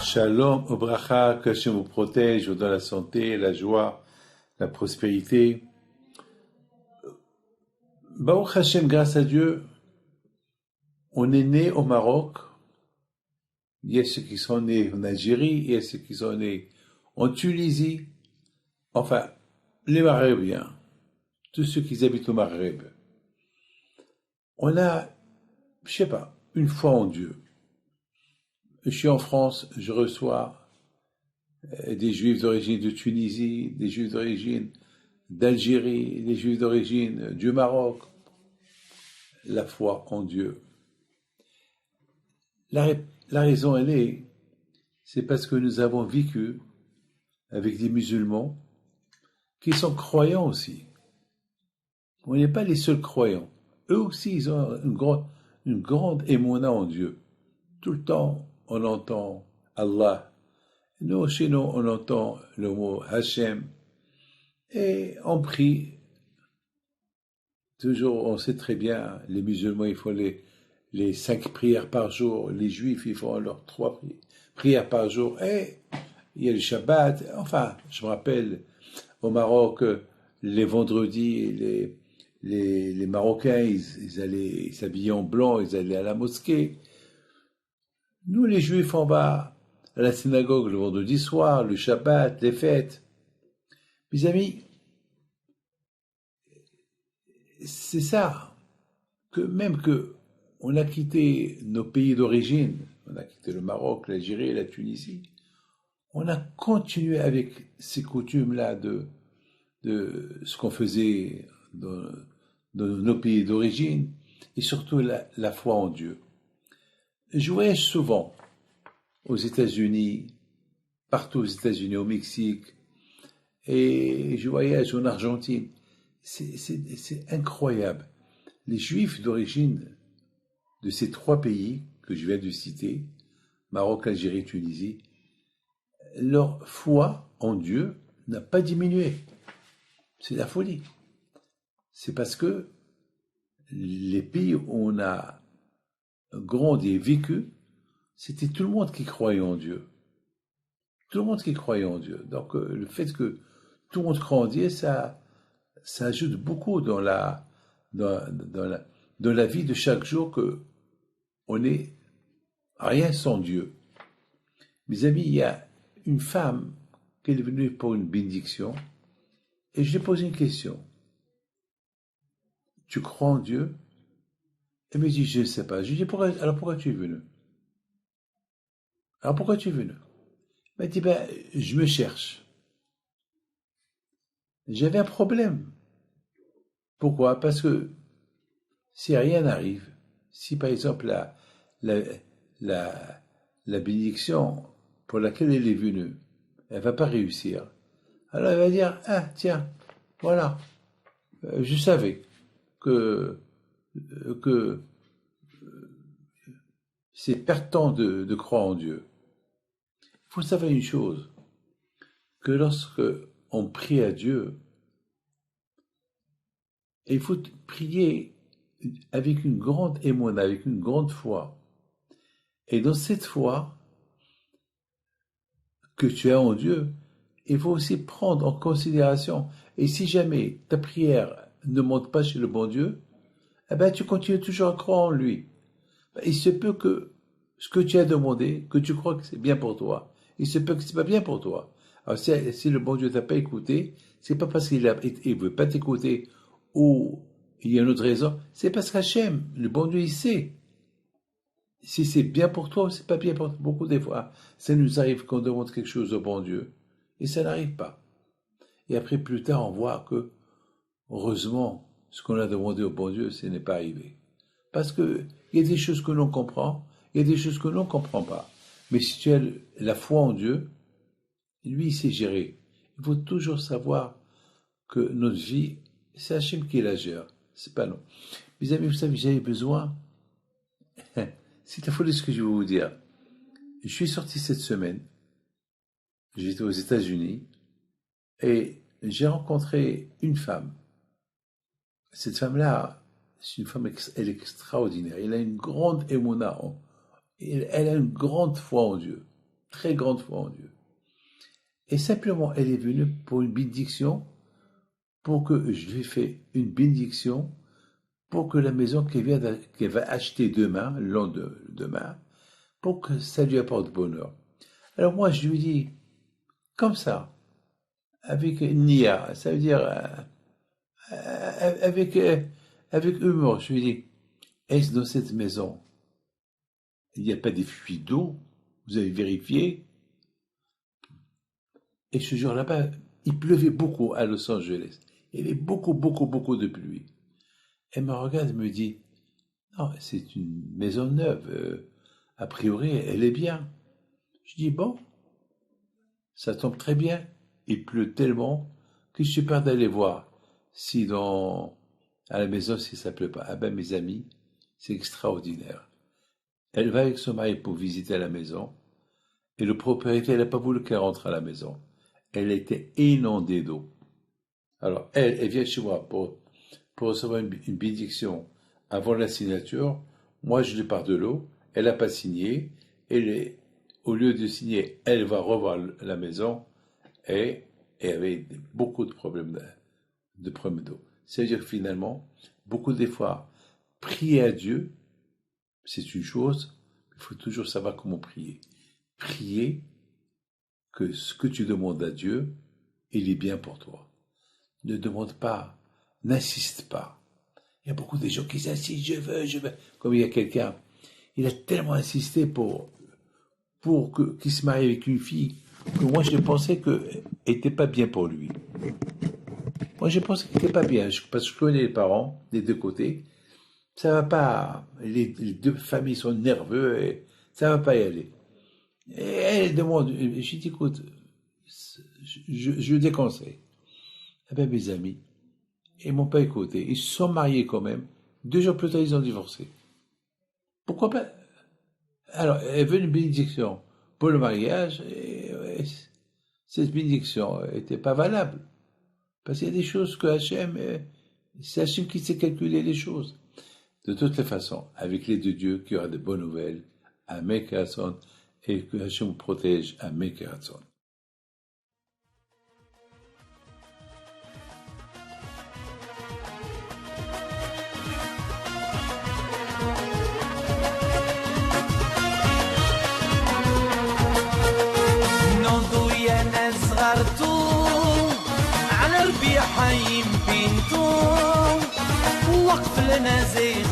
Shalom, Obracha, que Hashem vous protège, vous donne la santé, la joie, la prospérité. Baruch Hashem, grâce à Dieu, on est né au Maroc. Il y a ceux qui sont nés en Algérie, il y a ceux qui sont nés en Tunisie. Enfin, les Maghrébiens, tous ceux qui habitent au Maghreb. On a, je sais pas, une foi en Dieu. Je suis en France, je reçois des Juifs d'origine de Tunisie, des Juifs d'origine d'Algérie, des Juifs d'origine du Maroc. La foi en Dieu. La raison, c'est parce que nous avons vécu avec des musulmans qui sont croyants aussi. On n'est pas les seuls croyants. Eux aussi, ils ont une grande émouna en Dieu. Tout le temps, on entend Allah. Nous, chez nous, on entend le mot Hachem. Et on prie. Toujours, on sait très bien, les musulmans, ils font les 5 prières par jour. Les juifs, ils font leurs 3 prières par jour. Et il y a le Shabbat. Enfin, je me rappelle, au Maroc, les vendredis, les Marocains, ils allaient s'habiller en blanc, ils allaient à la mosquée. Nous, les Juifs, on va à la synagogue le vendredi soir, le Shabbat, les fêtes. Mes amis, c'est ça, que même que on a quitté nos pays d'origine, on a quitté le Maroc, l'Algérie, la Tunisie, on a continué avec ces coutumes-là de ce qu'on faisait dans nos pays d'origine, et surtout la foi en Dieu. Je voyage souvent aux États-Unis, partout aux États-Unis, au Mexique, et je voyage en Argentine. C'est incroyable. Les Juifs d'origine de ces 3 pays que je viens de citer, Maroc, Algérie, Tunisie, leur foi en Dieu n'a pas diminué. C'est la folie. C'est parce que les pays où on a grandi et vécu, c'était tout le monde qui croyait en Dieu. Tout le monde qui croyait en Dieu. Donc le fait que tout le monde croit en Dieu, ça ajoute beaucoup dans la vie de chaque jour que on n'est rien sans Dieu. Mes amis, il y a une femme qui est venue pour une bénédiction et je lui ai posé une question. Tu crois en Dieu? Elle me dit, je ne sais pas. Je lui ai dit, alors pourquoi tu es venu? Alors pourquoi tu es venu? Elle m'a dit, je me cherche. J'avais un problème. Pourquoi? Parce que si rien n'arrive, si par exemple la bénédiction pour laquelle elle est venue, elle va pas réussir, alors elle va dire, ah tiens, voilà, je savais que c'est pertinent de croire en Dieu. Il faut savoir une chose, que lorsque on prie à Dieu, il faut prier avec une grande émoine, avec une grande foi. Et dans cette foi que tu as en Dieu, il faut aussi prendre en considération. Et si jamais ta prière ne monte pas chez le bon Dieu, eh ben tu continues toujours à croire en lui. Il se peut que ce que tu as demandé, que tu crois que c'est bien pour toi, il se peut que c'est pas bien pour toi. Alors si le bon Dieu t'a pas écouté, c'est pas parce qu'il veut pas t'écouter ou il y a une autre raison, c'est parce qu'Hachem, le bon Dieu, il sait. Si c'est bien pour toi ou c'est pas bien pour toi. Beaucoup des fois, ça nous arrive qu'on demande quelque chose au bon Dieu et ça n'arrive pas. Et après, plus tard, on voit que, heureusement, ce qu'on a demandé au bon Dieu, ce n'est pas arrivé. Parce que il y a des choses que l'on comprend, il y a des choses que l'on ne comprend pas. Mais si tu as la foi en Dieu, lui, il sait gérer. Il faut toujours savoir que notre vie, c'est Hachem qui la gère. C'est pas nous. Mes amis, vous savez, j'avais besoin. C'est la folie ce que je vais vous dire. Je suis sorti cette semaine. J'étais aux États-Unis et j'ai rencontré une femme. Cette femme-là, c'est une femme, elle est extraordinaire. Elle a une grande émouna. Elle a une grande foi en Dieu. très grande foi en Dieu. Et simplement, elle est venue pour une bénédiction, pour que je lui ai fait une bénédiction, pour que la maison qu'elle va acheter demain, le lendemain, pour que ça lui apporte bonheur. Alors moi, je lui dis, comme ça, avec nia, ça veut dire avec humour, je lui dis, est-ce dans cette maison, il n'y a pas des fuites d'eau? Vous avez vérifié? Et ce jour-là-bas, il pleuvait beaucoup à Los Angeles. Il y avait beaucoup, beaucoup, beaucoup de pluie. Elle me regarde et me dit, non, c'est une maison neuve. A priori, elle est bien. Je dis, bon, ça tombe très bien. Il pleut tellement que je suis peur d'aller voir si à la maison, si ça pleut pas. Ah ben, mes amis, c'est extraordinaire. Elle va avec son mari pour visiter la maison et le propriétaire n'a pas voulu qu'elle rentre à la maison. Elle était inondée d'eau. Alors, elle vient chez moi pour recevoir une bénédiction avant la signature. Moi, je lui parle de l'eau. Elle n'a pas signé. Au lieu de signer, elle va revoir la maison et avait beaucoup de problèmes d'eau. C'est-à-dire que finalement, beaucoup des fois, prier à Dieu, c'est une chose, il faut toujours savoir comment prier. Prier que ce que tu demandes à Dieu, il est bien pour toi. Ne demande pas, n'insiste pas. Il y a beaucoup de gens qui insistent, je veux. Comme il y a quelqu'un, il a tellement insisté pour qu'il se marie avec une fille, que moi je pensais qu'elle n'était pas bien pour lui. Moi je pensais qu'elle n'était pas bien, parce que je connais les parents des deux côtés. Ça va pas, les deux familles sont nerveux et ça va pas y aller. Et elle demande, je dis écoute, je déconseille. Eh bien mes amis, ils m'ont pas écouté, ils se sont mariés quand même. 2 jours plus tard, ils ont divorcé. Pourquoi pas? Alors, elle veut une bénédiction pour le mariage, et cette bénédiction n'était pas valable. Parce qu'il y a des choses que Hachem, c'est Hachem qui sait calculer les choses. De toutes les façons, avec l'aide de Dieu, qu'il y aura de bonnes nouvelles, Amen Keratzon, et que Hachem vous protège, Amen Keratzon. على ربيع حيم بنتو وقف لنا زين